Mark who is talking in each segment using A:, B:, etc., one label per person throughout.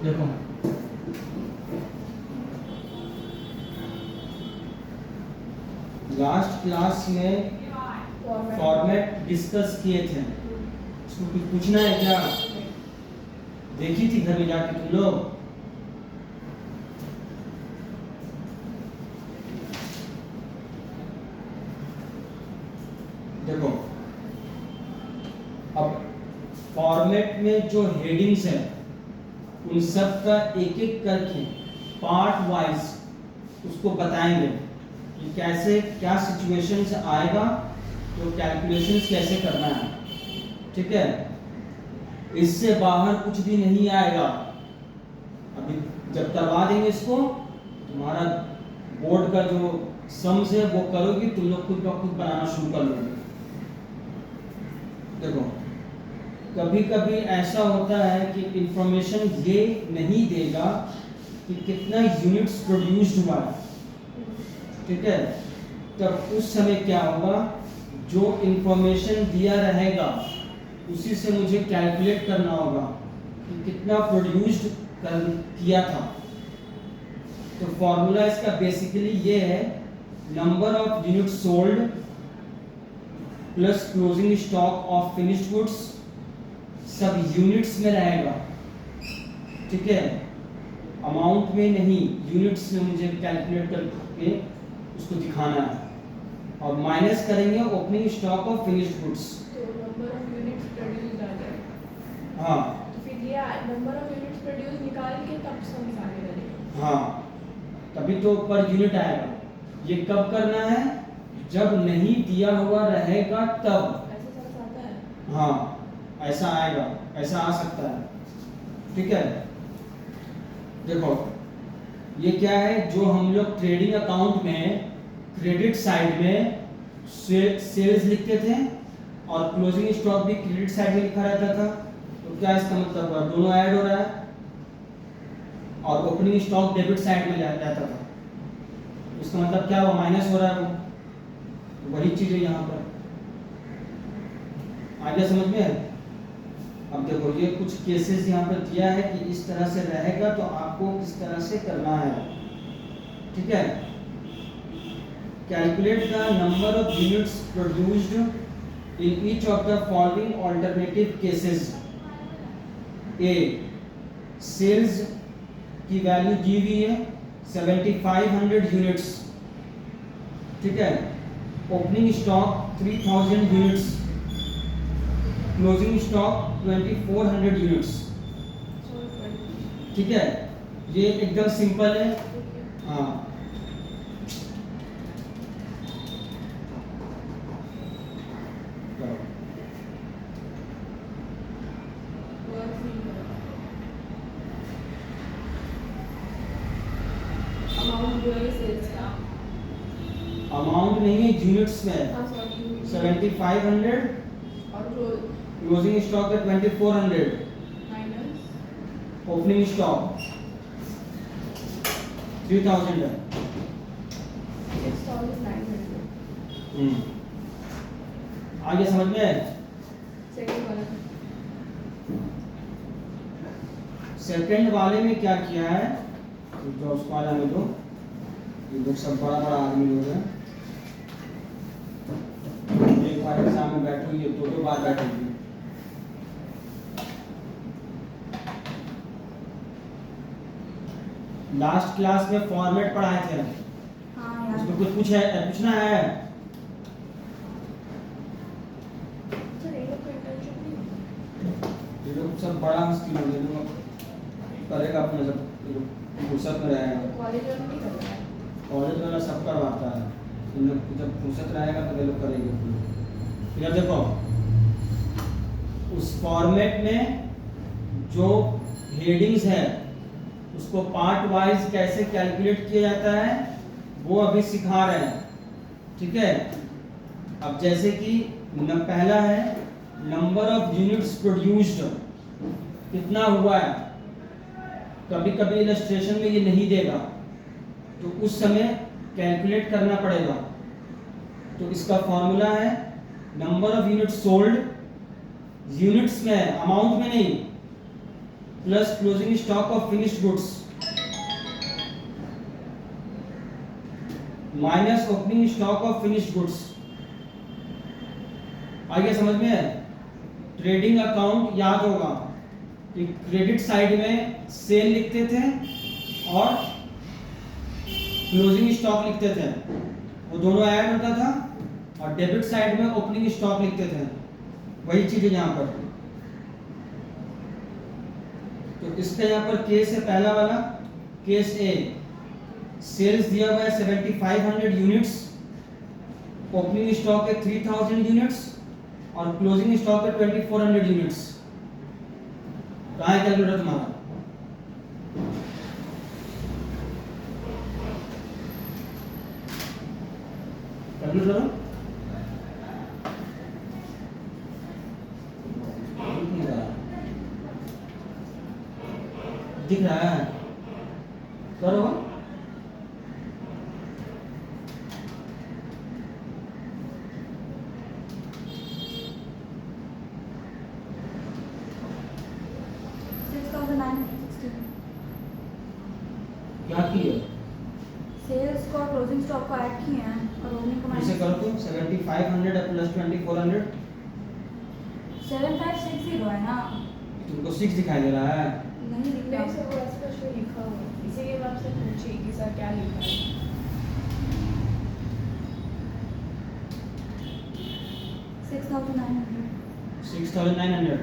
A: देखो last class में format discuss किए थे, इसको कुछ पूछना है क्या? देखी थी घर में जाके तुम लोग? देखो अब फॉर्मेट में जो हेडिंग्स है उन सब का एक एक करके पार्ट वाइज उसको बताएंगे कि कैसे क्या सिचुएशन से आएगा तो कैलकुलेशंस कैसे करना है। ठीक है, इससे बाहर कुछ भी नहीं आएगा। अभी जब करवा देंगे इसको, तुम्हारा बोर्ड का जो सम्स है वो करोगी, तुम लोग खुद ब खुद बनाना शुरू कर लोगे। देखो कभी कभी ऐसा होता है कि इंफॉर्मेशन ये नहीं देगा कि कितना यूनिट्स प्रोड्यूस्ड हुआ है। ठीक है, तब उस समय क्या होगा, जो इंफॉर्मेशन दिया रहेगा उसी से मुझे कैलकुलेट करना होगा कि कितना प्रोड्यूस्ड किया था। तो फॉर्मूला इसका बेसिकली ये है, number of unit sold plus closing stock of finished goods, सब यूनिट्स में रहेगा। ठीक है, अमाउंट में नहीं, यूनिट्स में मुझे कैलकुलेट करके उसको दिखाना है। और माइनस करेंगे opening stock of finished goods.
B: तो नंबर ऑफ यूनिट्स प्रोड्यूस्ड आ जाएगा।
A: हाँ,
B: तो फिर ये नंबर ऑफ यूनिट्स प्रोड्यूस निकाल के तब सम्स आगे करेंगे।
A: हाँ, तभी तो पर यूनिट आएगा। ये कब करना है? जब नहीं दिया हुआ रहेगा तब।
B: ऐसे सम्स आता है।
A: हाँ, ऐसा आएगा, ऐसा आ सकता है। ठीक है, देखो ये क्या है, जो हम लोग ट्रेडिंग अकाउंट में क्रेडिट साइड में सेल्स लिखते थे और क्लोजिंग स्टॉक भी क्रेडिट साइड में लिखा रहता था। तो क्या इसका मतलब हुआ, दोनों ऐड हो रहा है। और ओपनिंग स्टॉक डेबिट साइड में जाता था, इसका मतलब क्या हुआ, माइनस हो रहा है। वो वही चीज है यहाँ पर। आगे समझ में? अब देखो ये कुछ केसेस यहाँ पर दिया है कि इस तरह से रहेगा तो आपको इस तरह से करना है। ठीक है, calculate the number of units produced in each of the following alternative cases. A, sales की वैल्यू दी हुई है 7500 यूनिट्स। ठीक है, opening stock 3000 units, closing stock 2400 units. ठीक है, ये एकदम सिंपल है। हाँ, अमाउंट नहीं है, यूनिट्स में है। 7500
B: और
A: क्लोजिंग स्टॉक है 2400,
B: माइनस
A: ओपनिंग स्टॉक 3000 है।
B: 6900।
A: आगे समझ में?
B: सेकंड वाला
A: सेकंड वाले में क्या किया है, जो उसको वाला में तो ये लोग सब बड़ा बड़ा आदमी लोग हैं। एक बार एग्जाम में बैठो, ये दो बार बैठेगी। लास्ट क्लास में फॉर्मेट पढ़ाए थे,
B: हाँ
A: उसमें कुछ पूछना है? ये लोग सब बड़ा मुश्किल हो गया, करेगा अपने सब फुर्सत में रहेगा।
B: कॉलेज में नहीं कर रहा है।
A: कॉलेज वाला सब करवाता है, इन लोग जब फुर्सत रहेगा तो वे लोग करेंगे। फिर देखो उस फॉर्मेट में जो हेडिंग्स है उसको पार्ट वाइज कैसे कैलकुलेट किया जाता है वो अभी सिखा रहे हैं। ठीक है, अब जैसे कि पहला है नंबर ऑफ यूनिट्स प्रोड्यूस्ड, कितना हुआ है। कभी कभी इलस्ट्रेशन में ये नहीं देगा तो उस समय कैलकुलेट करना पड़ेगा। तो इसका फॉर्मूला है number of unit sold, units में, अमाउंट में नहीं, plus closing stock of finished goods minus opening stock of finished goods. आगे समझ में? ट्रेडिंग अकाउंट याद होगा कि क्रेडिट साइड में सेल लिखते थे और क्लोजिंग स्टॉक लिखते थे, वो दोनों ऐड होता था, और डेबिट साइड में ओपनिंग स्टॉक लिखते थे। वही चीज है यहाँ पर। तो इसका यहाँ पर केस है पहला वाला, केस ए, सेल्स दिया हुआ है 7500 यूनिट्स, ओपनिंग स्टॉक है 3000 यूनिट्स और क्लोजिंग स्टॉक है 2400 यूनिट्स। कहाँ है कैलकुलेटर तुम्हारा? कैलकुलेटर दिख रहा है? करो। क्या किए?
C: सेल्स को और क्लोजिंग स्टॉक को ऐड किए हैं और ओपनिंग को
A: इसे करो तुम 7500 प्लस 2400,
C: 7560 है ना?
A: तुमको 6 दिखाई दे रहा है।
C: नहीं दिख
B: नहीं
C: रहा।
B: सर, वो स्पष्ट में लिखा हुआ है, इसीलिए मैं आपसे पूछी कि सर क्या लिखा है।
C: 6900।
A: 6900।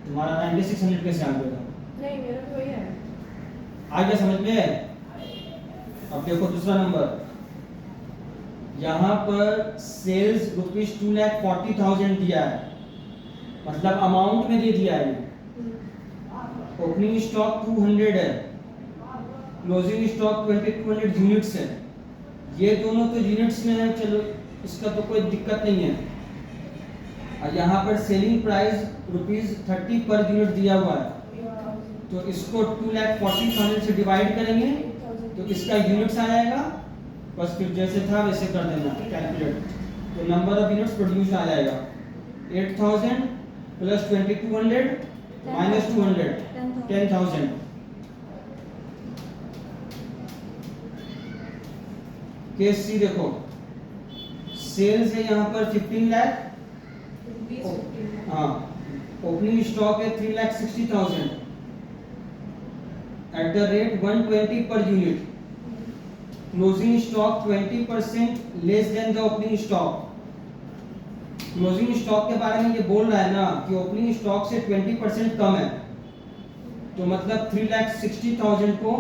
A: तुम्हारा 9600 कैसे आ गया?
B: नहीं, मेरा तो वही है।
A: आ गया समझ में? अब देखो दूसरा नंबर, यहाँ पर सेल्स रुपीज 2,40,000 दिया है, मतलब अमाउंट में दे दिया है। ओपनिंग स्टॉक 200 है, क्लोजिंग स्टॉक 2200 यूनिट्स है। ये दोनों तो यूनिट्स में है, चलो इसका तो कोई दिक्कत नहीं है। और यहाँ पर selling price rupees 30 per unit दिया हुआ है, तो इसको 2,40,000 से डिवाइड करेंगे तो इसका यूनिट्स आ जाएगा। बस फिर जैसे था वैसे कर देना कैलकुलेट, तो नंबर ऑफ यूनिट्स प्रोड्यूस आ जाएगा 8000 प्लस 2200 माइनस 200 10,000। केस सी देखो, सेल्स है यहाँ पर 15 लाख, हाँ, ओपनिंग स्टॉक है 3,60,000 at the rate 120 per unit, closing stock 20% less than the opening stock. Closing stock के बारे में ये बोल रहा है ना कि ओपनिंग स्टॉक से 20% कम है, तो मतलब 3,60,000 को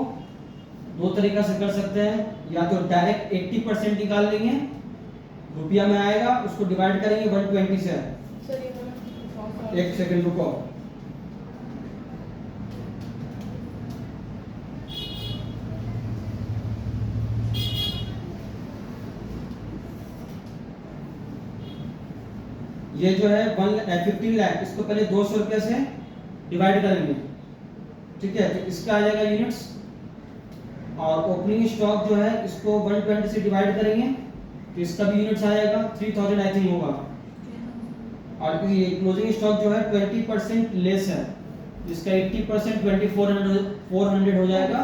A: दो तरीका से कर सकते हैं, या तो डायरेक्ट 80% निकाल लेंगे, रुपया में आएगा, उसको डिवाइड करेंगे 120 से।
B: सर ये तो
A: एक सेकंड रुको, ये जो है 15 लाख, इसको पहले 200 रुपये से डिवाइड करेंगे, ठीक है, तो इसका आ जाएगा यूनिट्स। और ओपनिंग स्टॉक जो है इसको 120 से डिवाइड करेंगे तो इसका भी यूनिट्स आ जाएगा 3000 आई थिंक होगा। और ये क्लोजिंग स्टॉक जो है 20% लेस है, इसका 80% 2400 हो जाएगा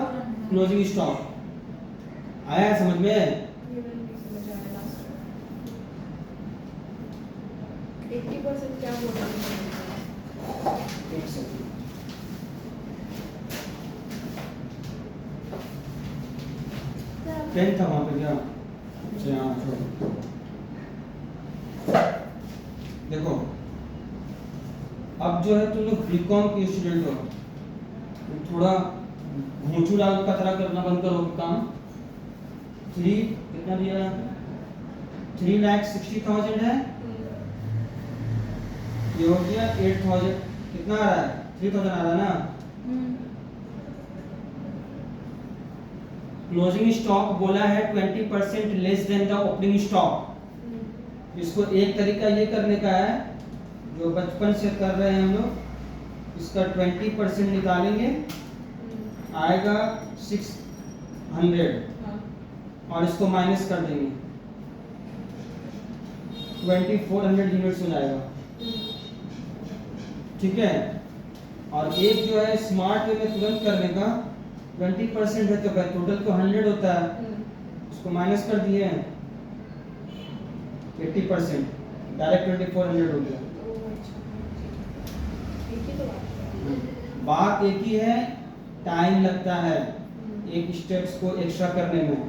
A: क्लोजिंग स्टॉक। आया है समझ में?
B: ये मैंने नहीं समझ आया लास्ट में। 80% क्या बोल रहे हैं?
A: एक सेकंड, पेन था वहां पे क्या? अच्छा हाँ, छोड़ो। देखो अब जो है तुम लोग बीकॉम के स्टूडेंट हो, तो थोड़ा घूंचू लाल का तरह करना बंद करो काम। 3 कितना दिया? 3,60,000 है, ये हो गया 8,000, कितना आ रहा है? 3,000 आ रहा है ना। क्लोजिंग स्टॉक बोला है 20% less than the opening stock. इसको एक तरीका ये करने का है जो बचपन से कर रहे हैं हम लोग, इसका 20% निकालेंगे, आएगा 600 और इसको माइनस कर देंगे 2400 यूनिट्स हो जाएगा, ठीक है। और एक जो है स्मार्ट वे में तुरंत करने का 20% है, तो टोटल तो 100 होता है, उसको माइनस कर दिए 80%, डायरेक्ट 2400 हो गया।
B: एक ही तो बात
A: बात एक ही है, टाइम लगता है एक स्टेप्स को एक्स्ट्रा करने में,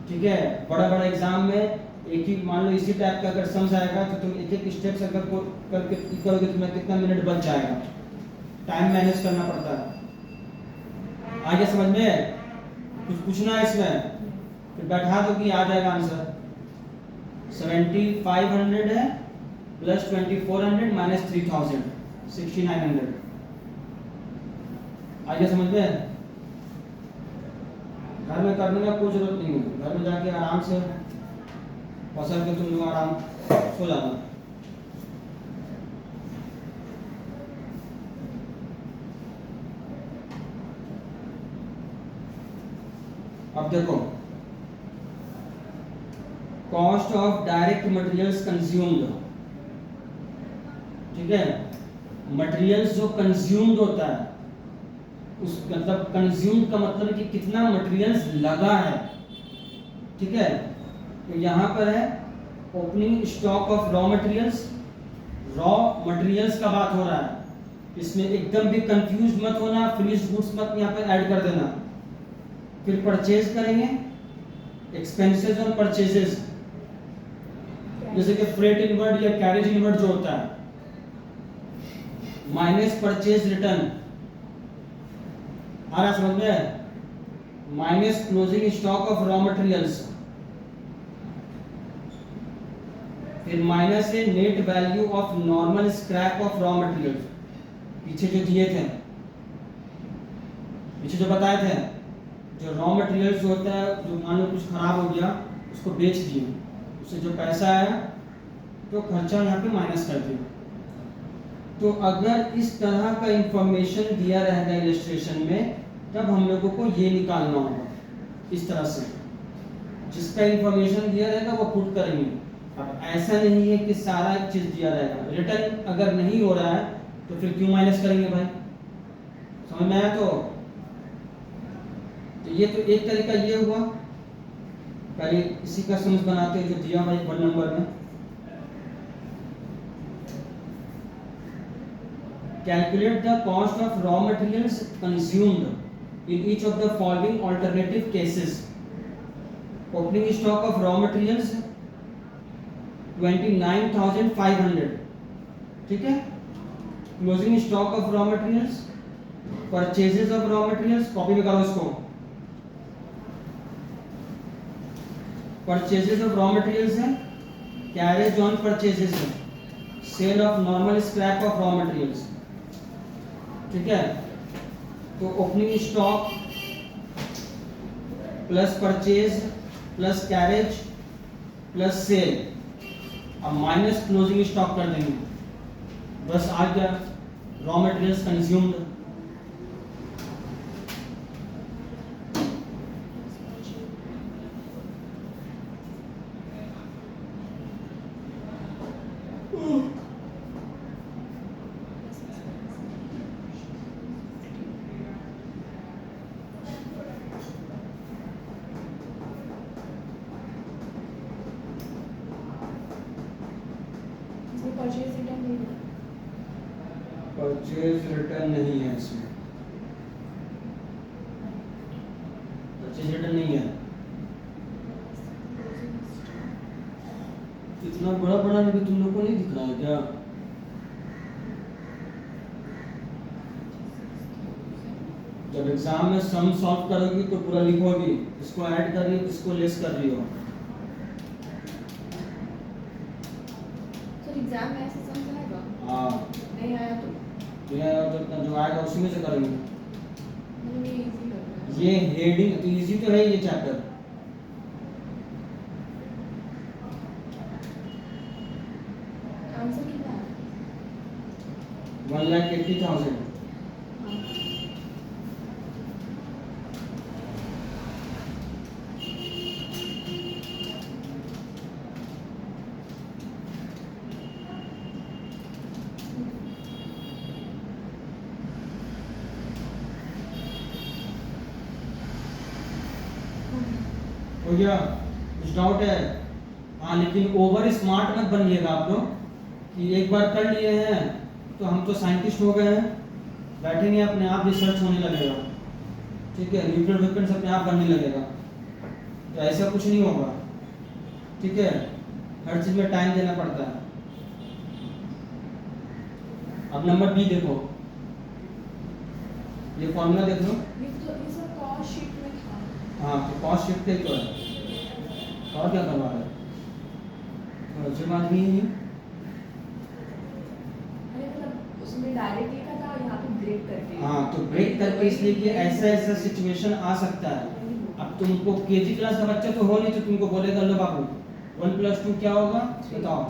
A: ठीक है। बड़ा बड़ा एग्जाम में एक ही मान लो इसी टाइप का अगर समझ आएगा तो तुम एक एक स्टेप्स अगर करके करोगे तो तुम्हें कितना मिनट बच जाएगा, टाइम मैनेज करना पड़ता है। आगे समझ में कुछ पूछना है इसमें, फिर बैठा दो कि आ जाएगा आंसर। 7500 है प्लस 2400 माइनस 3000 6900। आगे समझ में? घर में करने का कोई जरूरत नहीं है, घर में जाके आराम से फसल के तुम लोग आराम सो जाना। अब देखो cost of direct materials consumed, ठीक है। मटेरियल्स जो कंज्यूम्ड होता है उस मतलब कंज्यूम्ड का मतलब कि कितना मटेरियल्स लगा है, ठीक है। तो यहाँ पर है opening stock of raw materials, raw materials का बात हो रहा है, इसमें एकदम भी कंफ्यूज मत होना, फिनिश्ड गुड्स मत यहाँ पर ऐड कर देना। फिर परचेज करेंगे, एक्सपेंसेस ऑन परचेजेस, जैसे कि फ्रेट इनवर्ड या कैरेज इनवर्ड जो होता है, माइनस परचेज रिटर्न, आ रहा समझ में, minus closing stock of raw materials, फिर माइनस है net value of normal scrap of raw materials, पीछे जो दिए थे, पीछे जो बताए थे, जो रॉ मटेरियल्स होता है, जो मान लो कुछ खराब हो गया उसको बेच दिए, उससे जो पैसा आया तो खर्चा यहाँ पे माइनस कर दिया। तो अगर इस तरह का इंफॉर्मेशन दिया रहेगा इलस्ट्रेशन में, तब हम लोगों को ये निकालना होगा इस तरह से, जिसका इंफॉर्मेशन दिया रहेगा वो पुट करेंगे। अब ऐसा नहीं है कि सारा चीज दिया रहेगा, रिटर्न अगर नहीं हो रहा है तो फिर क्यों माइनस करेंगे भाई, समझ में आया? तो ये तो एक तरीका ये हुआ, पहले इसी का समझ बनाते हैं जो दिया हुआ 1 नंबर में। Calculate the cost of raw materials consumed in each of the following alternative cases. Opening stock of raw materials 29,500, ठीक है। Closing stock of raw materials, purchases of raw materials, copy में करो इसको, परचेजेस ऑफ रॉ मटेरियल्स है, carriage on purchases है, sale of normal scrap of raw materials, ठीक है। तो opening stock plus purchase plus carriage plus sale, अब minus closing stock कर देंगे, बस आ गया raw materials consumed.
B: Purchase return नहीं है,
A: परचेज रिटर्न नहीं है इसमें, परचेज रिटर्न नहीं है। इतना बड़ा बड़ा भी तुम लोग को नहीं दिख रहा है क्या? जब एग्जाम में सम सॉल्व करोगी तो पूरा लिखोगी, इसको ऐड कर रही हो, इसको लेस कर रही हो।
C: सर एग्जाम में ऐसे समझ आएगा?
A: हाँ,
B: नहीं आया तो
A: जो आएगा उसी में से करेंगे।
B: मुझे इजी लग रहा है।
A: ये हेडिंग तो इजी तो है ये चैप्टर,
B: आंसर कितना है?
A: 1,80,000। हो गया? कुछ डाउट है? हाँ, लेकिन ओवर स्मार्ट मत बनिएगा आप लोग कि एक बार कर लिए हैं तो हम तो साइंटिस्ट हो गए हैं, बैठेंगे अपने आप रिसर्च होने लगेगा, ठीक है, न्यूक्लियर वेपन्स अपने आप बनने लगेगा, तो ऐसा कुछ नहीं होगा, ठीक है, हर चीज में टाइम देना पड़ता है। अब नंबर बी देखो, ये फॉर्मूला देख लो।
B: ये सब कॉस्ट शीट में था।
A: हाँ, तो कॉस्ट शीट का ही तो है, और क्या करवा रहे हैं? जो आदमी
B: अरे मतलब उसमें डायरेक्ट लिखा था, यहाँ पे ब्रेक करके।
A: हाँ, तो ब्रेक करके इसलिए कि ऐसा ऐसा सिचुएशन आ सकता है। अब तुमको केजी क्लास का बच्चा तो हो नहीं, तो तुमको बोलेगा लो बाबू 1+2 क्या होगा बताओ,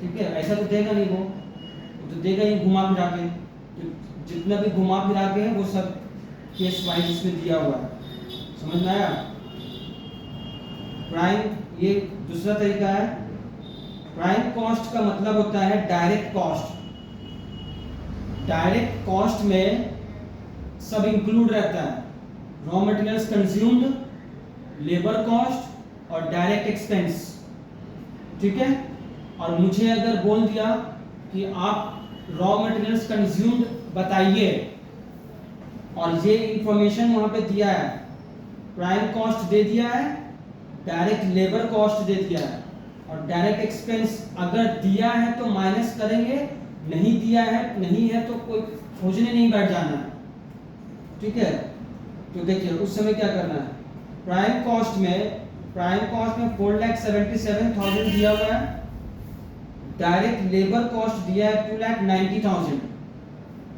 A: ठीक है, ऐसा तो देगा नहीं, वो तो देगा ही घुमा फिरा के, तो जितना भी घुमा फिरा के है वो सब केस वाइज इसमें दिया हुआ है, समझ में आया? प्राइम, ये दूसरा तरीका है। प्राइम कॉस्ट का मतलब होता है डायरेक्ट कॉस्ट। डायरेक्ट कॉस्ट में सब इंक्लूड रहता है, raw materials consumed, labour cost और डायरेक्ट एक्सपेंस, ठीक है। और मुझे अगर बोल दिया कि आप रॉ मटेरियल्स कंज्यूम्ड बताइए और ये इंफॉर्मेशन वहां पे दिया है, प्राइम कॉस्ट दे दिया है, डायरेक्ट लेबर कॉस्ट दे दिया है और डायरेक्ट एक्सपेंस अगर दिया है तो माइनस करेंगे, नहीं दिया है नहीं है तो कोई खोजने नहीं बैठ जाना है, ठीक है। तो देखिए उस समय क्या करना है, प्राइम कॉस्ट में 4,77,000 दिया हुआ है, डायरेक्ट लेबर कॉस्ट दिया है 2,90,000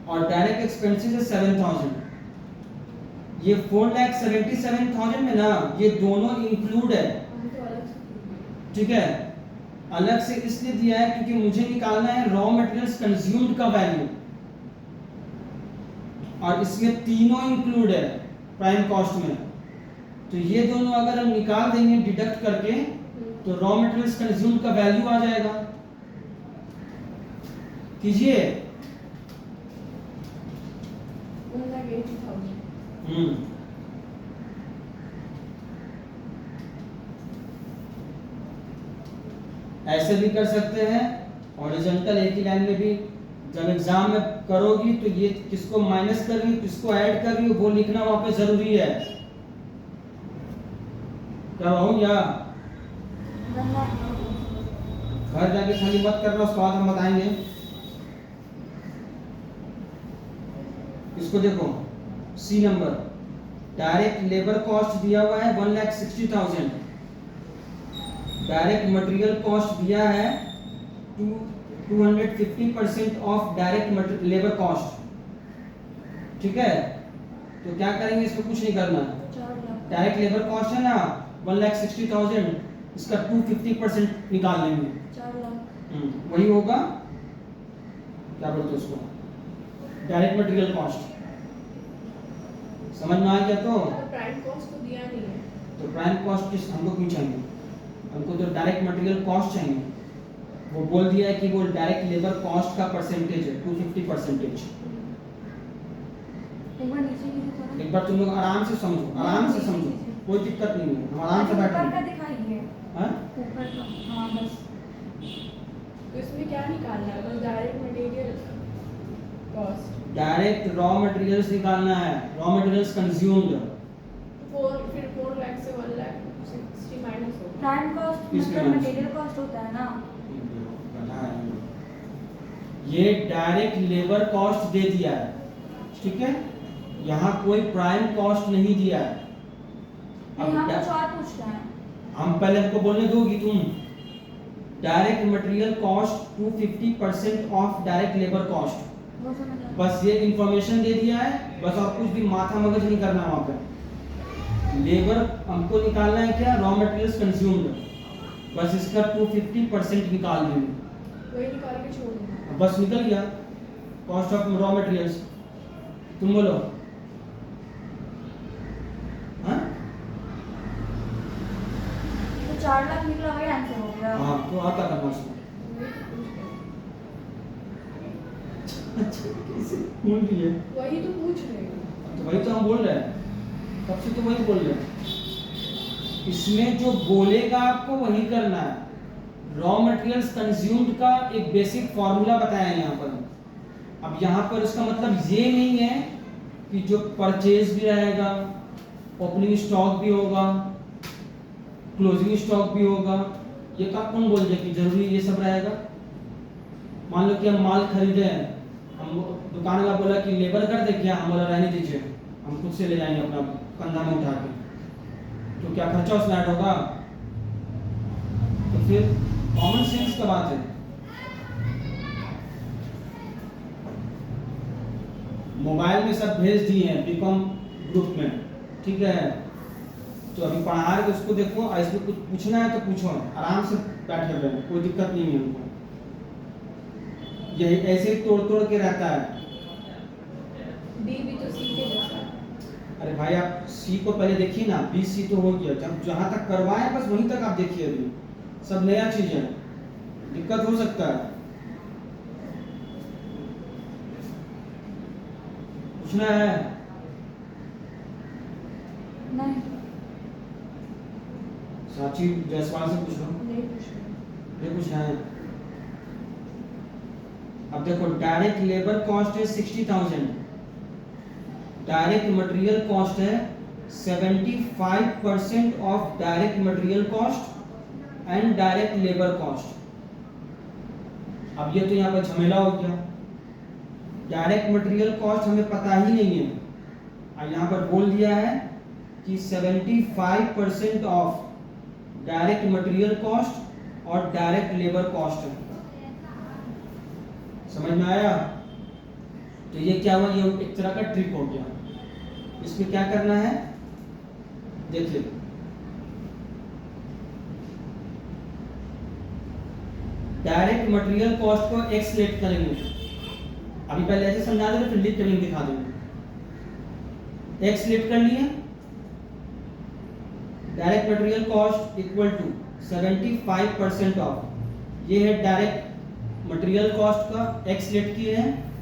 A: और डायरेक्ट एक्सपेंसेस है 7,000। ये 4,77,000 में ना ये दोनों इंक्लूड है,
B: हम तो अलग से।
A: ठीक है, अलग से इसलिए दिया है क्योंकि मुझे निकालना है रॉ मटेरियल्स कंज्यूम्ड का वैल्यू, और इसमें तीनों इंक्लूड है प्राइम कॉस्ट में, तो ये दोनों अगर हम निकाल देंगे डिडक्ट करके तो रॉ मटेरियल्स कंज्यूम्ड का वैल्यू आ जाएगा। कीजिए।
B: 1,80,000।
A: ऐसे भी कर सकते हैं, हॉरिजॉन्टल एक ही लाइन में भी। जब एग्जाम में करोगी तो ये किसको माइनस कर रही हो किसको ऐड कर रही हो वो लिखना वहां पे जरूरी है। क्या कहूं या घर जाके खाली मत करना, उसके बाद हम बताएंगे। इसको देखो, C number, direct labour cost दिया हुआ है 1,60,000, डायरेक्ट मटेरियल कॉस्ट दिया है 250% ऑफ डायरेक्ट लेबर कॉस्ट, ठीक है। तो क्या करेंगे, इसको कुछ नहीं करना, डायरेक्ट लेबर कॉस्ट है ना 1,60,000, इसका 250% निकाल लेंगे,
C: 4 लाख।
A: वही होगा, क्या बोलते हैं उसको, डायरेक्ट मटेरियल कॉस्ट। समझ में आ गया? तो
B: प्राइम कॉस्ट तो दिया नहीं है,
A: तो प्राइम कॉस्ट किस हमको क्यों चाहिए, हमको तो डायरेक्ट मटेरियल कॉस्ट चाहिए। वो बोल दिया है कि वो डायरेक्ट लेबर कॉस्ट का परसेंटेज है 250%।
C: एक बार नीचे कीजिए थोड़ा।
A: एक बार तुम लोग आराम से समझो, आराम से समझो, कोई दिक्कत नहीं है, हम आराम से
C: ऊपर का
A: बैठेंगे।
C: दिखाइए,
A: हाँ,
C: ऊपर का, हाँ बस।
B: तो इसमें क्या निकालना है, बस direct material cost,
A: direct raw materials निकालना है, रॉ मटेरियल्स कंज्यूम्ड।
B: फिर 4 लाख से 1,60,000 माइनस होगा।
C: प्राइम कॉस्ट
A: किसके
C: मतलब
A: माइनस?
C: मटेरियल कॉस्ट होता है ना।
A: ये डायरेक्ट लेबर कॉस्ट दे दिया है, ठीक है, यहाँ कोई प्राइम कॉस्ट नहीं दिया है।
C: नहीं, हम कुछ और पूछ रहे हैं।
A: हम पहले हमको बोलने दोगी तुम, direct material cost 250% of direct labour cost,
C: वो समझ रहे हैं।
A: बस ये इंफॉर्मेशन दे दिया है, बस और कुछ भी माथा मगज नहीं करना वहां पे। लेबर हमको निकालना है क्या, रॉ मटेरियल्स कंज्यूम्ड, बस इसका 250% निकाल देंगे,
B: वही निकाल के छोड़ देना।
A: बस निकल गया कॉस्ट ऑफ रॉ मटेरियल्स। तुम बोलो। हाँ,
C: तो 4 लाख निकला, वही आंसर हो गया।
A: हाँ, तो आता करना उसमें। अच्छा, कैसे बोल रही है?
B: वही तो पूछ रहे हो।
A: तो वही तो हम बोल रहे हैं, तब से तो वही बोल रहे हैं। इसमें जो बोलेगा आपको वही करना है। रॉ मटेरियल्स कंज्यूम्ड का एक बेसिक फॉर्मूला बताया है यहाँ पर। अब यहाँ पर इसका मतलब ये नहीं है कि जो परचेज भी रहेगा, ओपनिंग स्टॉक भी होगा, क्लोजिंग स्टॉक भी होगा, ये का कौन बोल दे कि जरूरी ये सब रहेगा। मान लो कि हम माल खरीदे हैं, हम दुकान वाला बोला कि लेबर कर दे क्या, हम बोला रहने दीजिए, हम खुद से ले जाएंगे अपना कंधा में उठा के, तो क्या खर्चा उसमें ऐड होगा? तो फिर कॉमन सेंस का बात है। मोबाइल में सब भेज दिए हैं बीकॉम ग्रुप में, ठीक है, तो अभी पढ़ा रहे उसको देखो, इसमें कुछ पूछना है तो पूछो, आराम से बैठे हुए, कोई दिक्कत नहीं है उनको। यही ऐसे ही तोड़ तोड़ के रहता है।
B: बी भी तो सी के जैसा।
A: अरे भाई आप सी को पहले देखिए ना, बी सी तो हो गया, जब जहां तक करवाए बस वहीं तक आप देखिए, अभी सब नया चीज है, दिक्कत हो सकता है। पूछना है?
C: नहीं।
A: साची जायसवाल से पूछ लो।
B: नहीं पूछना।
A: ये पूछना है। अब देखो डायरेक्ट लेबर कॉस्ट है 60,000, डायरेक्ट मटेरियल कॉस्ट है 75% of direct material cost and direct labour cost. अब ये तो यहाँ पर झमेला हो गया, डायरेक्ट मटेरियल कॉस्ट हमें पता ही नहीं है, और यहाँ पर बोल दिया है कि 75% ऑफ डायरेक्ट मटेरियल कॉस्ट और डायरेक्ट लेबर कॉस्ट है। समझ में आया? तो ये क्या हुआ, ये एक तरह का ट्रिक हो गया। इसमें क्या करना है, देखिए डायरेक्ट मटेरियल कॉस्ट को एक्स लेट करेंगे, अभी पहले ऐसे समझा देंगे फिर लिख करेंगे दिखा देंगे। एक्स लेट कर लिए, direct material cost equal to 75% of, ये है डायरेक्ट मटेरियल कॉस्ट का, एक्स लेट किए हैं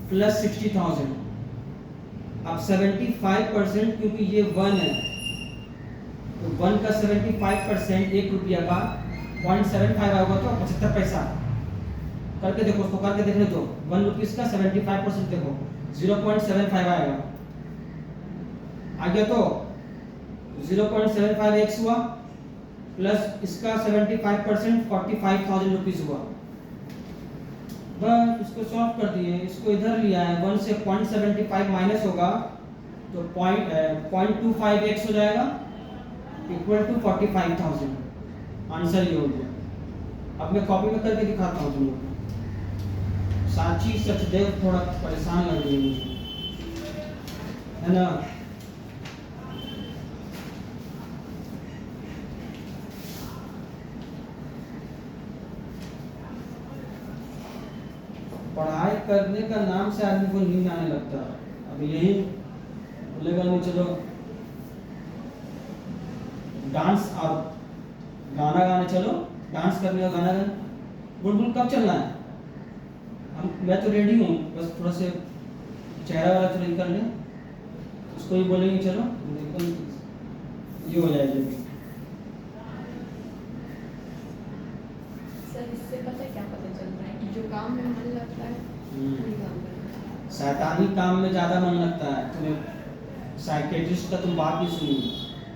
A: प्लस 60,000। अब 75% क्योंकि ये 1 है, तो 1 का 75% 1 रुपया का 0.75 आएगा, तो 75 पैसा। करके देखो, उसको करके देखने दो, 1 रुपीज का 75% देखो 0.75 आएगा, आ गया। तो 0.75 एक्स हुआ प्लस इसका 75% 45,000 रुपीज हुआ। बस इसको सॉल्व कर दिए, इसको इधर लिया है, 1 से 0.75 माइनस होगा तो 0.25 एक्स हो जाएगा इक्वल टू 45,000। आंसर ये हो गया। अब मैं कॉपी में करके दिखाता हूँ तुम लोग को। साची सचदेव थोड़ा परेशान लग रही है मुझे, है ना? पढ़ाई करने का नाम से आदमी को नींद आने लगता है। अब यही बोलेगा नहीं चलो डांस और गाना गाने चलो, डांस करने और गाना गाने, बुलबुल कब चलना है? मैं तो रेडी हूँ, बस थोड़ा से चेहरा वाला थोड़ा कर लें, उसको ही बोलेंगे चलो, ये हो जाएगी।
B: सर इससे पता क्या पता चलता है कि जो काम में मन लगता है वही काम करना है।
A: शैतानी काम में ज़्यादा मन लगता है। तुम्हें साइकेट्रिस्ट का तुम बात भी सुनी,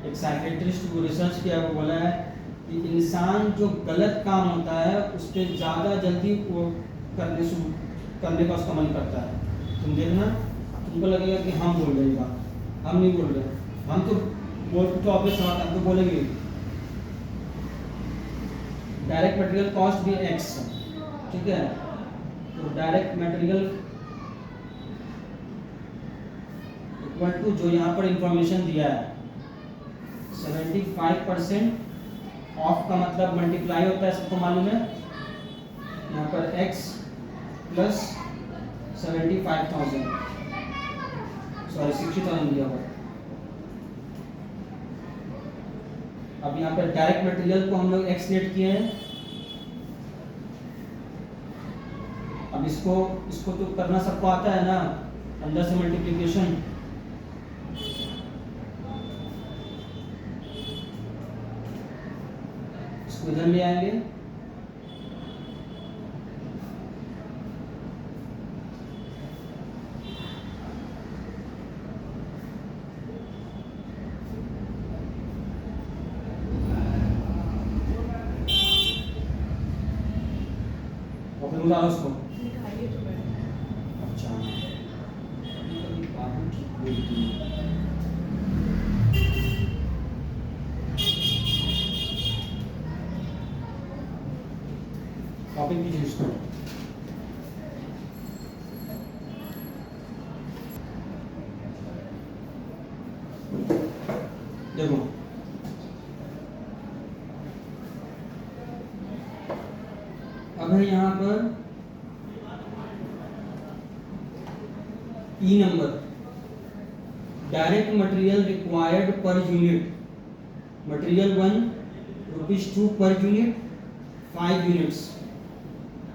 A: एक साइकेट्रिस्ट को रिसर्च किया, वो बोला है कि इंसान जो गलत काम होता है उस पर ज़्यादा जल्दी वो करने का उसका मन करता है। तुम देखना, तुमको लगेगा कि हम बोल रहे हैं, हम नहीं बोल रहे, हम तो ऑब्वियस बात है, हम तो बोलेंगे डायरेक्ट मटेरियल कॉस्ट भी एक्स, ठीक है, तो डायरेक्ट मटेरियल इक्वल टू जो यहाँ पर इंफॉर्मेशन दिया है 75% ऑफ का मतलब मल्टीप्लाई होता है, सबको मालूम है, यहाँ पर x प्लस 75,000 सॉरी 60,000 दिया हुआ। अब यहाँ पर डायरेक्ट मटेरियल को हम लोग x लेट किए हैं। अब इसको तो करना सबको आता है ना, अंदर से मल्टीप्लिकेशन। इसको इधर ले आएंगे, और फिर उतारो उसको।
B: दिखाइए तो मैंने।
A: अच्छा, कभी बाबू ठीक बोलती है। कॉपी कीजिए इसको। देखो अब है यहाँ पर E number, direct material required per unit, material 1 ₹2 per unit, 5 units.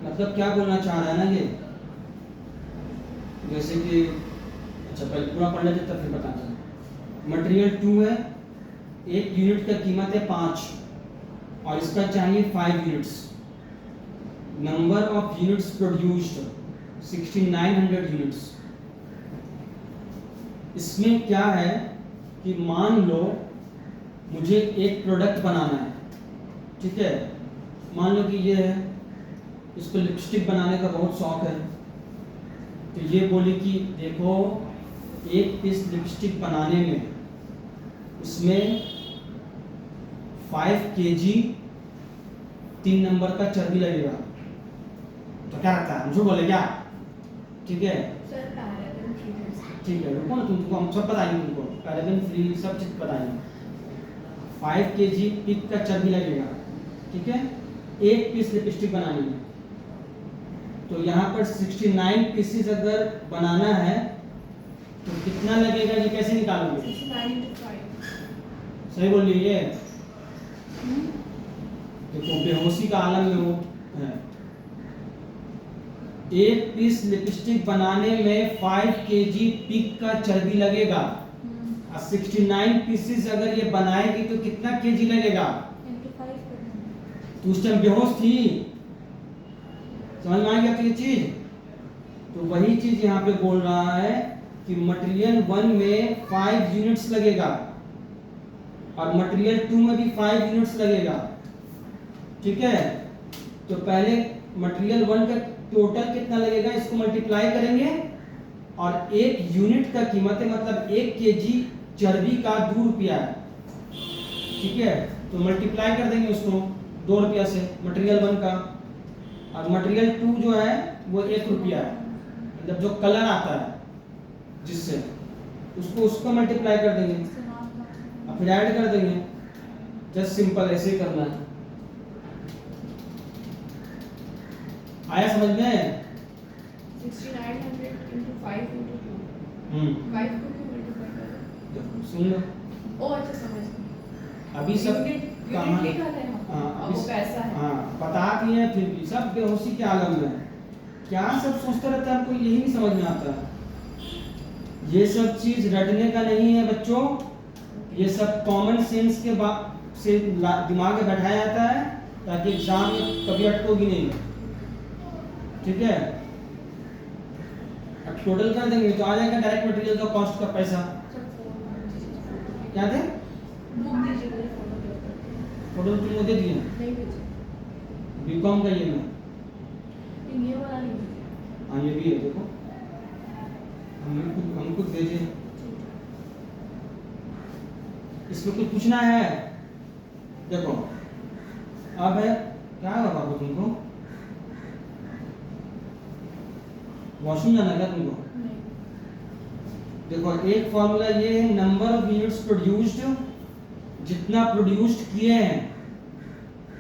A: मतलब क्या बोलना चाह रहा है ना ये, जैसे कि अच्छा पहले पूरा पढ़ लेते तब फिर बताते हैं। मटेरियल 2 है, एक यूनिट का कीमत है 5 और इसका चाहिए 5 units. Number of units produced 6900 units. इसमें क्या है कि मान लो मुझे एक प्रोडक्ट बनाना है, ठीक है, मान लो कि ये है, इसको लिपस्टिक बनाने का बहुत शौक है, तो ये बोली कि देखो एक पीस लिपस्टिक बनाने में उसमें 5 kg 3 नंबर का चर्बी लगेगा। तो क्या लगता है, मुझे बोले क्या? ठीक है,
B: सर पैराबन फ्री।
A: ठीक है, रुको ना, तुमको हम सब बताएंगे, तुमको पैराबन फ्री सब चीज बताएंगे। 5 kg पिक का चर्बी लगेगा, ठीक है, एक पीस लिपस्टिक बनाने में। तो यहाँ पर 69 पीसेस अगर बनाना है तो कितना लगेगा, ये कैसे निकालोगे?
B: 69 into 5।
A: सही बोल रही है। देखो बेहोशी का आलम में वो है। एक पीस लिपस्टिक बनाने में 5 kg पिक का चर्बी लगेगा और 69 पीसेस अगर ये बनाएगी तो कितना केजी लगेगा?
C: into 5 करना।
A: तो उस टाइम बेहोश थी, समझ में आ गया तो ये चीज। तो वही चीज यहाँ पे बोल रहा है कि मटेरियल 1 में 5 यूनिट्स लगेगा और मटेरियल 2 में भी 5 यूनिट्स लगेगा, ठीक है। तो पहले मटेरियल 1 का टोटल कितना लगेगा, इसको मल्टीप्लाई करेंगे और एक यूनिट का कीमत है, मतलब 1 kg चर्बी का 2 रुपया है, ठीक है। तो मल्टीप्लाई कर देंगे उसको 2 रुपया से मटेरियल 1 का, और मटेरियल 2 जो है वो 1 रुपया है, मतलब जो कलर आता है जिससे उसको मल्टीप्लाई कर देंगे
C: इससे नाप
A: और फिर ऐड कर देंगे। जस्ट सिंपल ऐसे ही करना है। आया समझ में?
B: 6900 into 5 into 2। 5 को क्यों मल्टीप्लाई कर रहे
A: देखो सुन लो,
B: हो? ओ अच्छा समझ गई।
A: अभी सब
B: यूनिट
A: कहाँ-
B: लिखा है ना,
A: हाँ,
B: और वो पैसा है।
A: हाँ बता दिए, फिर भी सब बेहोशी के आलम में है। क्या सब सोचते रहता है, आपको यही नहीं समझ में आता है। ये सब चीज रटने का नहीं है बच्चों, ये सब कॉमन सेंस के से दिमाग में बैठाया जाता है ताकि एग्जाम में कभी अटकोगी नहीं, ठीक है। अब टोटल कर देंगे तो आ जाएगा डायरेक्ट मटेरियल का कॉस्ट का पैसा। क्या थे?
B: बुक दीजिए मुझे, फोटो
A: टोटल तुमको दे दिए
B: नहीं भेजिए।
A: बीकॉम का ये में,
B: ये वाला नहीं भेजिए।
A: हाँ ये भी है, देखो हमको दीजिए। इसमें कुछ पूछना है? देखो अब है क्या होगा बाबू, तुमको वॉशरूम जाना है क्या तुमको?
B: नहीं।
A: देखो एक फॉर्मूला ये है, नंबर ऑफ यूनिट्स प्रोड्यूस्ड, जितना प्रोड्यूस्ड किए हैं,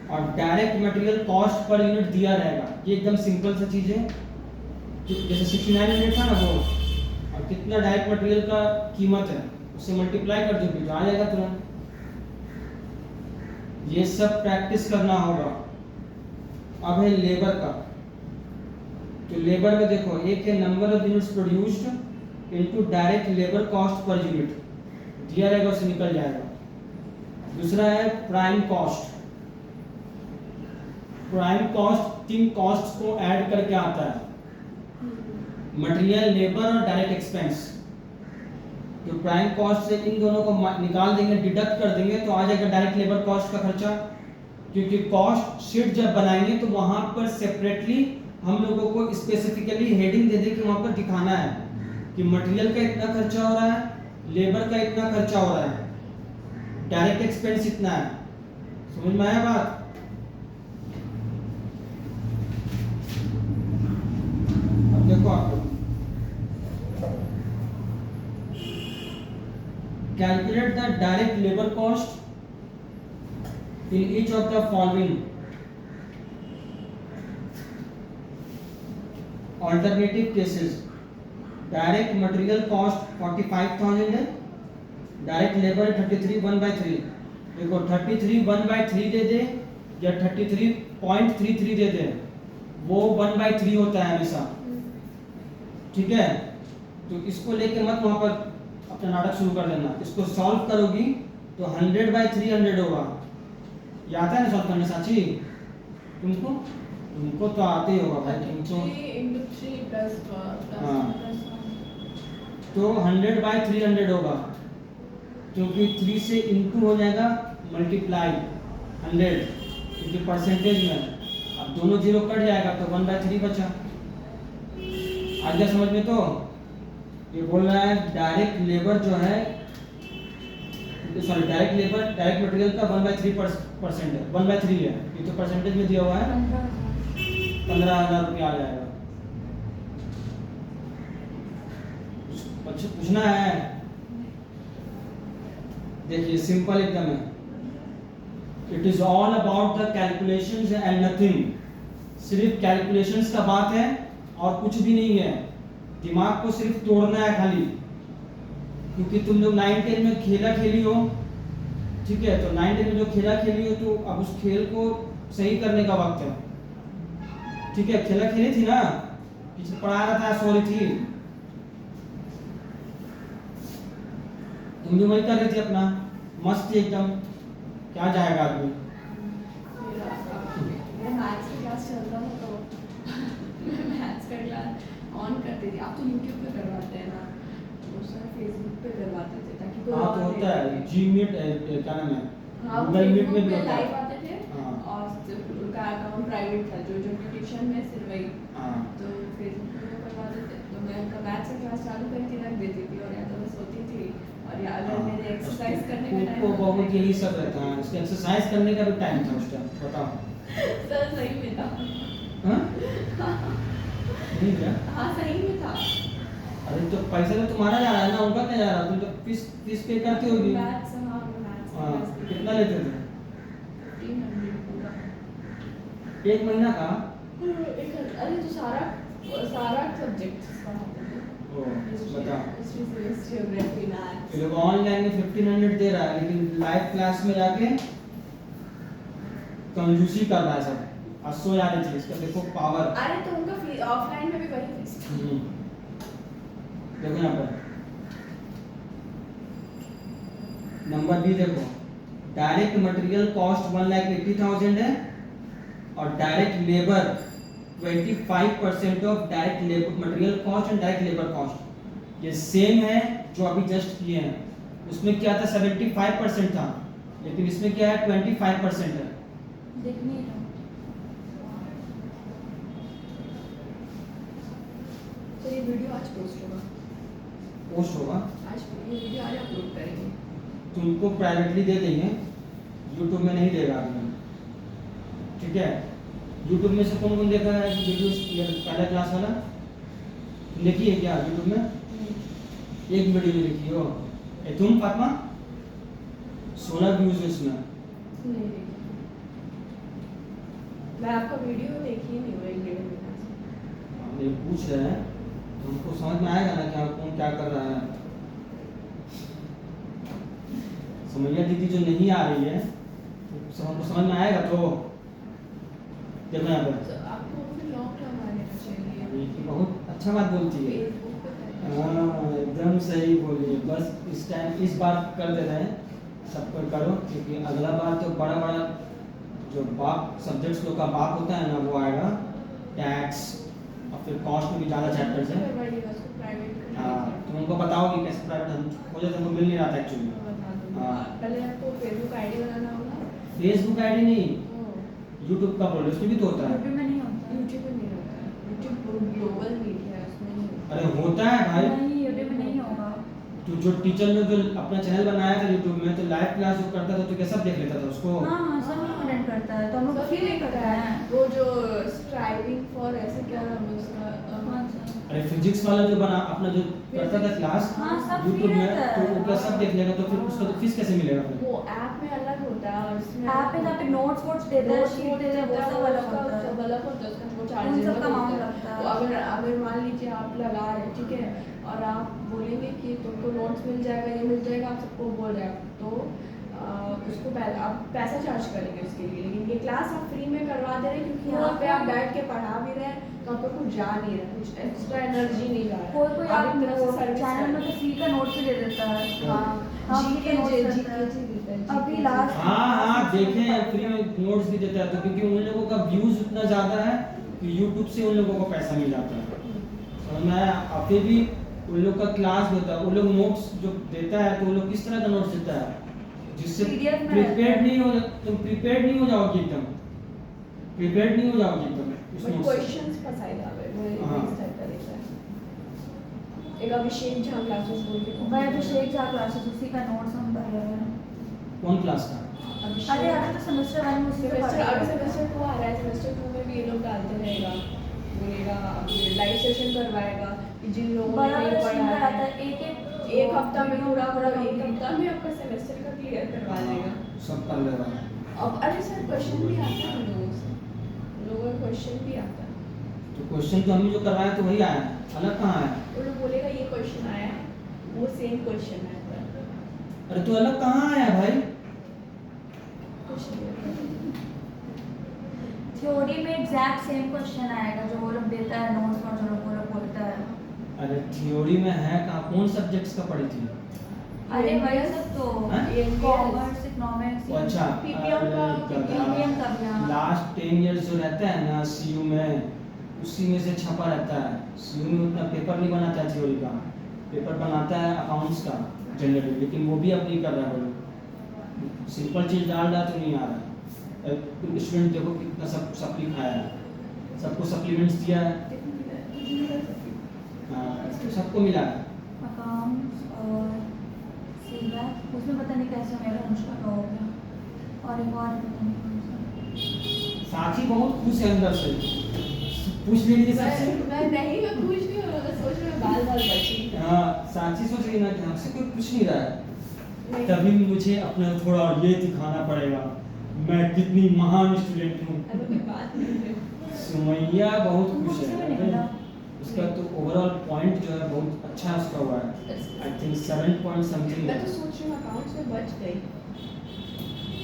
A: और direct material cost per unit दिया रहेगा। ये एकदम सिंपल सा चीज है, जैसे 6900 था ना वो, और कितना डायरेक्ट मटेरियल का कीमत है उससे मल्टीप्लाई कर दोगे तो आ जाएगा तुरंत। ये सब प्रैक्टिस करना होगा। अब है लेबर का, तो लेबर में देखो एक है number of units produced into direct labour cost per unit, दिया रहेगा उससे निकल जाएगा। दूसरा है prime cost, prime cost 3 cost को ऐड करके आता है, मटेरियल, लेबर और डायरेक्ट एक्सपेंस। तो प्राइम कॉस्ट से इन दोनों को निकाल देंगे, डिडक्ट कर देंगे, तो आ जाएगा डायरेक्ट लेबर कॉस्ट का खर्चा। क्योंकि कॉस्ट शीट जब बनाएंगे तो वहां पर सेपरेटली हम लोगों को स्पेसिफिकली हेडिंग दे दे कि वहां पर दिखाना है कि मटेरियल का इतना खर्चा हो रहा है, लेबर का इतना खर्चा हो रहा है, डायरेक्ट एक्सपेंस इतना है। समझ में आया बात? अब देखो आपको calculate the direct labour cost in each of the following alternative cases. Direct material cost 45,000 है, डायरेक्ट लेबर 33/1/3। देखो 33/1/3 दे दे या 33.33 दे दे, वो 1/3 होता है हमेशा, ठीक है। तो इसको लेके मत वहां पर अपना नाटक शुरू कर देना। इसको सॉल्व करोगी तो 100/300 होगा। ये आता है ना सॉल्व करने साची? तुमको तो आते ही होगा भाई, तुमको।
B: 3 प्लस
A: हाँ। तो 100/300 होगा, क्योंकि 3 से इनटू हो जाएगा मल्टीप्लाई 100, क्योंकि परसेंटेज में अब दोनों जीरो कट जाएगा तो 1/3 बचा। आ गया समझ में? तो ये बोल रहा है डायरेक्ट लेबर जो है, sorry direct labour, direct material का 1/3% है, 1/3 है। ये तो परसेंटेज में दिया हुआ है, 15,000 रुपया आ जाएगा। पूछना है? देखिए सिंपल एकदम है। It is all about the calculations and nothing. सिर्फ कैलकुलेशंस का बात है और कुछ भी नहीं है। दिमाग को सिर्फ तोड़ना है खाली, क्योंकि तुम लोग 9-10 में खेला खेली हो, ठीक है। तो 9-10 में जो खेला खेली हो तो अब उस खेल को सही करने का वक्त है, ठीक है। खेला खेली थी ना, पीछे पढ़ा रहा था, सॉरी थी, तुम भी वही कर रही थी अपना, मस्त थी एकदम। क्या जाएगा आदमी?
B: मैथ्स का क्लास चलता था तो मैं मैथ्स का क्लास ऑन करती थी। आप तो यूट्यूब पे करवाते हैं ना, उस समय फेसबुक पे करवाते थे ताकि कोई
A: हाँ तो होता है, जी मीट क्या नाम है,
B: हाँ
A: गूगल मीट में भी होता
B: लाइव
A: है।
B: आते थे।
A: हाँ।
B: और उनका अकाउंट प्राइवेट था, जो जो ट्यूशन में सिर्फ वही,
A: हाँ।
B: तो फेसबुक पे वो करवाते थे। तो मैं उनका मैथ्स का क्लास चालू करके रख देती थी, और या तो मैं सोती थी, और या अगर मेरे एक्सरसाइज करने का टाइम
A: उसको बहुत यही सब रहता है, उसके एक्सरसाइज करने का भी टाइम था उस टाइम, बताओ।
B: सर सही में था।
A: हाँ? नहीं क्या?
B: हाँ सही में था।
A: अरे तो पैसा तो तुम्हारा जा रहा है ना, उनका क्या जा रहा है? तुम तो फीस पे करती होगी।
B: मैथ्स, हाँ मैथ्स
A: हाँ, कितना लेते थे?
B: 300 पूरा।
A: एक महीना का?
B: अरे तो सारा सब्जेक्ट
A: ओ बता।
B: History, maths.
A: ये लोग ऑनलाइन में 1500 दे रहा है, लेकिन लाइव क्लास में जाके कंजूसी कर रहा है सब। असो यार ये चीज का देखो पावर।
B: अरे तो उनका ऑफलाइन में भी वही फीस था।
A: देखो यहाँ पर नंबर बी देखो, डायरेक्ट मटेरियल कॉस्ट 1,80,000 है और direct labour 25% of direct labour material cost and direct labour cost. ये सेम है जो अभी जस्ट किए हैं। उसमें क्या था, 75% था, लेकिन इसमें क्या है, 25% है।
C: देखनी है।
B: तो ये वीडियो आज पोस्ट होगा, आज ये वीडियो आज अपलोड करेंगे।
A: तुमको प्राइवेटली दे देंगे, यूट्यूब में नहीं देगा आदमी, ठीक है। यूट्यूब में से कौन कौन देखा है वीडियो, पहला क्लास वाला देखिए क्या यूट्यूब में? एक वीडियो में देखी हो तुम फातिमा? 16 व्यूज इसमें।
B: नहीं देखी। मैं आपका वीडियो देखी नहीं हुआ, 1-1.5 महीना से।
A: हम ये पूछ रहे हैं, हमको समझ में आएगा ना कि कौन क्या कर रहा है। समैया दीदी जो नहीं आ रही है, तो हमको समझ में आएगा। तो देखो यहाँ पर
B: तो आपको फिर लॉन्ग टर्म आने का चाहिए।
A: ये बहुत अच्छा बात बोलती है।
B: फेसबुक पे करना
A: हाँ एकदम सही बोलिए। बस इस टाइम इस बार कर दे रहे हैं, सब पर करो, क्योंकि अगला बार तो बड़ा बड़ा जो बाप सब्जेक्ट्स लोग का बाप होता है ना वो आएगा टैक्स, और फिर कॉस्ट में भी ज़्यादा चैप्टर्स हैं।
B: करवाइएगा उसको प्राइवेट
A: हाँ, तुम उनको बताओगे कैसे प्राइवेट हम हो जाता, हमको मिल नहीं रहा था एक्चुअली। हाँ।
B: पहले आपको फेसबुक आईडी बनाना होगा।
A: फेसबुक आईडी नहीं, यूट्यूब का बोलो, उसमें भी तो होता है।
C: यूट्यूब में नहीं होता।
B: यूट्यूब पे नहीं होता है, यूट्यूब ग्लोबल मीडिया है, उसमें नहीं होता।
A: अरे होता है भाई,
C: नहीं, यूट्यूब में नहीं होगा।
A: तो जो टीचर ने जो अपना चैनल बनाया था यूट्यूब में, तो लाइव क्लास जो करता था तो क्या सब देख लेता था उसको?
C: हाँ हाँ, सब लोग अटेंड करता है, तो हम लोग
B: तो
C: फ्री
B: फिर
C: में
B: एक
C: करते हैं।
B: वो जो स्ट्राइविंग फॉर ऐसे क्या नाम है उसका
C: कौन सा?
A: अरे फिजिक्स वाला जो बना अपना जो करता था क्लास
C: हाँ, सब
A: यूट्यूब
C: free
A: में,
C: रहता
A: तो
C: है।
A: वो क्या सब देख लेगा, तो फिर उसका तो फीस कैसे मिलेगा फिर?
B: वो ऐप में अलग होता है और इसमें
C: ऐप पे जहाँ पे नोट्स वोट्स देते हैं, शीट देते हैं, वो सब अलग होता है।
B: सब अलग होता है, उसका वो
C: उन
B: चार्जेस
C: सब का amount लगता है।
B: तो अगर मान लीजिए आप लगा रहे हैं, ठीक है, और आप बोलेंगे कि तुमको नोट्स मिल जाएगा, ये मिल जाएगा, आप सबको बोल रहे हैं, तो उसको आप पैसा चार्ज करेंगे उसके लिए। लेकिन ये क्लास आप फ्री में करवा दे रहे हैं, क्योंकि यहाँ पे आप बैठ के पढ़ा भी रहे हैं, तो आपको कुछ जा नहीं रहा, कुछ एक्स्ट्रा एनर्जी नहीं जा रहा।
C: कोई कोई
B: आप
C: आप
B: एक तरह से सर्विस
C: चैनल में तो फ्री का नोट्स भी दे देता है।
B: हाँ,
C: हाँ, free
B: जीके
C: का notes
B: जीके
C: देता है।
B: देता है,
C: अभी
B: GK
C: last-
A: हाँ हाँ देखे हैं, फ्री में नोट्स भी देता है, तो क्योंकि उन लोगों का व्यूज इतना ज़्यादा है कि यूट्यूब से उन लोगों को पैसा मिल जाता है। समझ में आया? और फिर भी उन लोग का क्लास होता है, उन लोग नोट्स जो देता है, तो उन लोग किस तरह का नोट्स देता है जिससे
C: PDF में
A: प्रिपेयर्ड नहीं हो, तुम प्रिपेयर्ड नहीं हो जाओगे एकदम, प्रिपेयर्ड नहीं हो जाओगे एकदम उस
B: बट
A: notes से।
B: क्वेश्चंस फसाएगा वो
A: हाँ।
B: इस टाइप का रहता है। एक अभिषेक झा क्लासेस बोल के
C: भाई अभिषेक झा क्लासेस, उसी का नोट्स हम भर रहे हैं।
A: कौन क्लास का?
C: अरे अभी तो सेमेस्टर 1 में उसी पे पढ़
B: सेमेस्टर
C: रहे
B: अभी
C: हैं।
B: सेमेस्टर 2 आ रहा है, सेमेस्टर 2 में भी ये लोग डालते रहेगा, बोलेगा लाइव सेशन करवाएगा कि जिन लोगों ने
C: बड़ा
B: नहीं
C: बड़ा सीन
B: पढ़ा
C: कराता
B: है
C: है,
B: एक हफ्ता में पूरा पूरा एक
C: complete।
B: हफ्ता में आपका सेमेस्टर का क्लियर करवा देगा।
A: सब कर लेगा।
B: अब अरे सर क्वेश्चन भी आता है लोगों से, लोगों का क्वेश्चन भी आता है,
A: तो क्वेश्चन तो हमने जो करवाया तो वही आया, अलग कहाँ आया?
B: वो लोग बोलेगा ये क्वेश्चन आया है, वो सेम क्वेश्चन आया है,
A: अरे तो अलग कहाँ आया भाई?
B: कुछ नहीं आता।
C: थ्योरी में एग्जैक्ट सेम क्वेश्चन आएगा जो वो लोग देता है नोट्स में, जो लोग वो लोग बोलता है।
A: अरे थ्योरी में है कहाँ, कौन सब्जेक्ट्स का पढ़ी थी?
C: अरे वही सब तो
A: हाँ?
C: कॉमर्स, इकोनॉमिक्स,
A: ओ अच्छा,
B: PPM का
C: PPM का भी, हाँ।
A: लास्ट 10 इयर्स जो रहता है ना सीयू में, उसी में से छपा रहता है। सीयू में उतना पेपर नहीं बनाता है थ्योरी का, पेपर बनाता है अकाउंट्स का जनरली, लेकिन वो भी अब नहीं कर रहा है वो लोग। सिंपल चीज डाल रहा तो नहीं आ रहा। स्टूडेंट देखो कितना सब सप्ली खाया है, सबको सप्लीमेंट्स दिया है, हाँ, तो सबको मिला है।
C: अकाउंट्स और सीधा उसमें पता नहीं कैसे मेरा अनुष्का का हो गया, और एक और पता नहीं कौन सा।
A: साथी बहुत खुश है अंदर से, पूछ ले रही है सबसे।
B: मैं नहीं, मैं कुछ नहीं हो रहा, मैं सोच रही हूँ बाल बाल बची।
A: हाँ, साथी सोच रही है ना कि हमसे कोई पूछ नहीं रहा है,
B: नहीं।
A: तभी मुझे अपना थोड़ा ये दिखाना पड़ेगा मैं कितनी महान स्टूडेंट हूँ।
B: ऐसा कोई बात नहीं है।
A: सुमैया बहुत खुश
C: मुझसे भी
A: है,
C: नहीं मिला।
A: उसका तो ओवरऑल पॉइंट जो है बहुत अच्छा उसका हुआ है, आई थिंक 7 पॉइंट समथिंग।
B: मैं तो सोच रही हूँ अकाउंट्स में बच गई,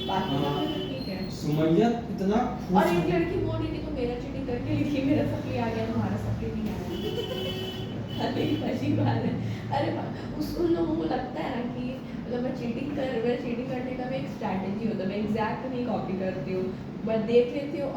B: बाकी
A: हाँ।
B: तो ठीक है।
A: सुमैया इतना खुश
B: और एक
A: है।
B: लड़की बोल रही थी तो मेरा चीटिंग करके लिखी, मेरा सप्ली आ गया, तुम्हारा सप्ली नहीं आया। अरे अजीब बात है। अरे उन लोगों को लगता है ना कि मतलब मैं चीटिंग करने का भी एक स्ट्रैटेजी होता है, मैं एग्जैक्ट नहीं कॉपी करती हूँ, मैं देख लेती हूँ।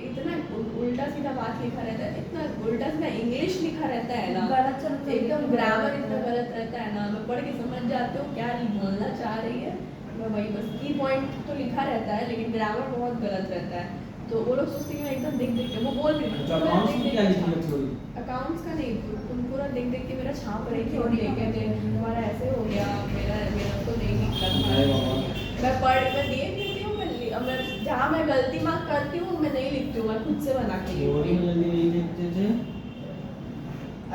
B: इतना उल्टा सीधा बात लिखा रहता है, इतना उल्टा सीधा इंग्लिश लिखा रहता है ना,
C: गलत चलता है,
B: एकदम ग्रामर इतना गलत रहता है ना, मैं पढ़ के समझ जाती हूँ क्या बोलना चाह रही है, मैं वही बस की पॉइंट तो लिखा रहता है, लेकिन ग्रामर बहुत गलत रहता है। तो वो लोग सोचते हैं कि मैं एकदम देख देख के, वो बोल रही
A: अच्छा, अकाउंट्स में क्या लिखी है थ्योरी?
B: अकाउंट्स का नहीं, तुम पूरा देख देख के मेरा छाप रही थी और लेके थे, तुम्हारा ऐसे हो गया, मेरा मेरा तो नहीं निकला
A: अरे बाबा।
B: मैं देख लेती हूँ, मैं जहाँ मैं गलती मार्क करती हूँ मैं नहीं लिखती हूँ, मैं खुद से बना के
A: थ्योरी
B: लिखती
A: में
B: हूँ।
A: जल्दी नहीं लिखते थे।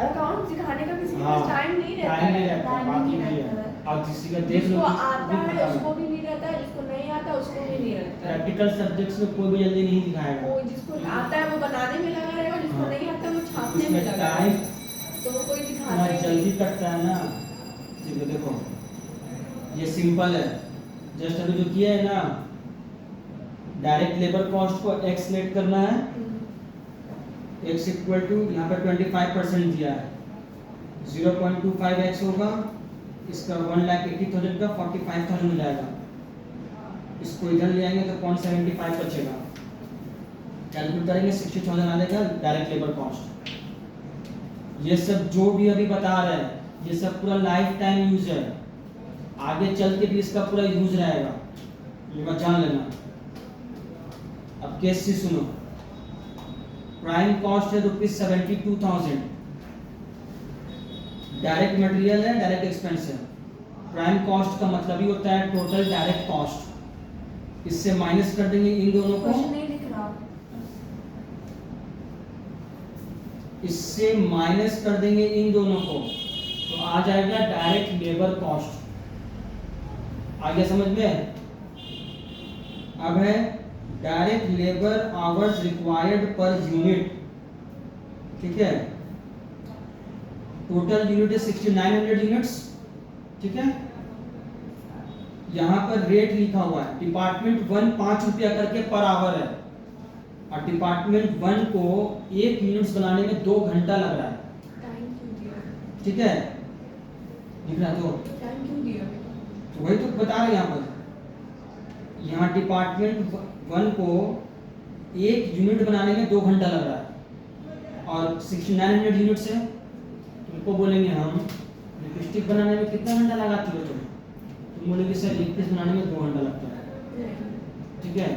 B: अकाउंट सिखाने का किसी के
A: हाँ,
B: पास टाइम नहीं रहता
A: टाइम नहीं
B: है,
A: रहता,
C: टाइम
A: बात
C: नहीं
A: ये भी
C: रहता
A: है।
C: है।
A: और किसी का देख लो
B: जिसको
A: कि
B: आता
A: भी
B: है
A: पता
B: उसको
A: नहीं।
B: भी नहीं रहता है, जिसको नहीं आता उसको भी नहीं रहता है।
A: प्रैक्टिकल सब्जेक्ट्स में कोई भी जल्दी नहीं दिखाएगा।
B: वो जिसको आता है वो बनाने में लगा रहेगा, जिसको
A: हाँ।
B: नहीं आता वो छापने में
A: उसमें
B: लगा
A: टाइम
B: रहेगा, तो वो कोई दिखाता
A: इतना
B: ही नहीं।
A: जल्दी कटता है ना। ठीक है, देखो ये सिंपल है, जस्ट अभी जो किया है ना, डायरेक्ट लेबर कॉस्ट को x लेट करना है, x इक्वल टू यहाँ पे 25% दिया है, 0.25x होगा, इसका 1,80,000 का 45,000 हो जाएगा। इसको इधर ले आएंगे तो 0.75 बचेगा, कैलकुलेट करेंगे 60,000 आ जाएगा डायरेक्ट लेबर कॉस्ट। ये सब जो भी अभी बता रहे हैं ये सब पूरा लाइफ टाइम यूज है, आगे चल के भी इसका पूरा यूज रहेगा, ये बात जान लेना। अब केस सी सुनो, प्राइम कॉस्ट है ₹72,000, डायरेक्ट मटेरियल है, डायरेक्ट एक्सपेंस है। प्राइम कॉस्ट का मतलब ही होता है टोटल डायरेक्ट कॉस्ट, इससे माइनस कर देंगे इन दोनों को,
C: क्वेश्चन नहीं लिख रहा।
A: इससे माइनस कर देंगे इन दोनों को, तो आ जाएगा डायरेक्ट लेबर कॉस्ट। आ गया समझ में? अब है direct labour hours required per unit, ठीक है, टोटल यूनिट है 6900 यूनिट्स, ठीक है। यहाँ पर रेट लिखा हुआ है, डिपार्टमेंट 1 ₹5 करके पर आवर है, और डिपार्टमेंट 1 को 1 यूनिट्स बनाने में 2 घंटा लग रहा है,
B: टाइम क्यों दिया?
A: ठीक है, दिख रहा है? तो
B: टाइम क्यों दिया?
A: तो वही तो बता रहे हैं यहाँ पर, यहाँ डिपार्टमेंट 1 को 1 यूनिट बनाने में 2 घंटा लग रहा है, और 6900 यूनिट्स है, तुमको बोलेंगे हम लिपस्टिक बनाने में कितना घंटा लगाती हो तुम बोलेंगे सर लिपस्टिक बनाने में 2 घंटा लगता है, ठीक है।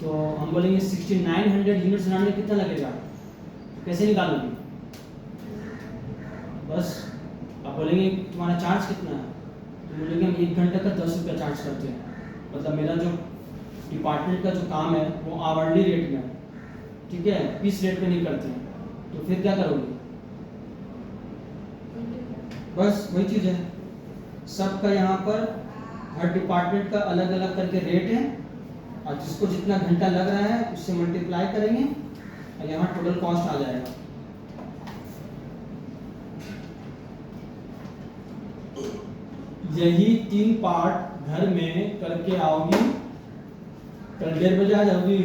A: तो हम बोलेंगे 6900 यूनिट्स बनाने में कितना लगेगा, कैसे निकालोगे? बस आप बोलेंगे तुम्हारा चार्ज कितना है, तो बोलेंगे हम 1 घंटे का 10 रुपया चार्ज करते हैं, मतलब मेरा जो डिपार्टमेंट का जो काम है वो आवरली रेट में है, ठीक है, पीस रेट में नहीं करते हैं, तो फिर क्या करोगे? बस वही चीज़ है, सबका यहाँ पर हर डिपार्टमेंट का अलग अलग करके रेट है, और जिसको जितना घंटा लग रहा है उससे मल्टीप्लाई करेंगे और यहाँ टोटल कॉस्ट आ जाएगा। यही 3 पार्ट घर में करके आओगी, कल 1:30 बजे आ जाओगी,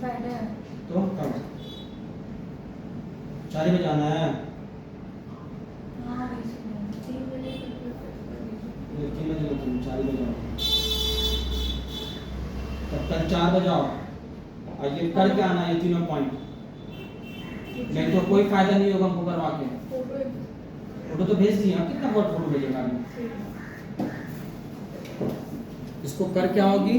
C: फ्राइडे है।
A: तो कब 4 बजे आना है?
C: हाँ वैसे ही
B: 3 बजे तक
A: 3 बजे तुम 4 बजे आओ, तब तक 4 बजे आओ, और ये करके आना ये तीनों पॉइंट, नहीं तो कोई फायदा नहीं होगा हमको करवा के। फोटो तो भेज दिया, कितना फोटो भेजेगा? इसको करके आओगी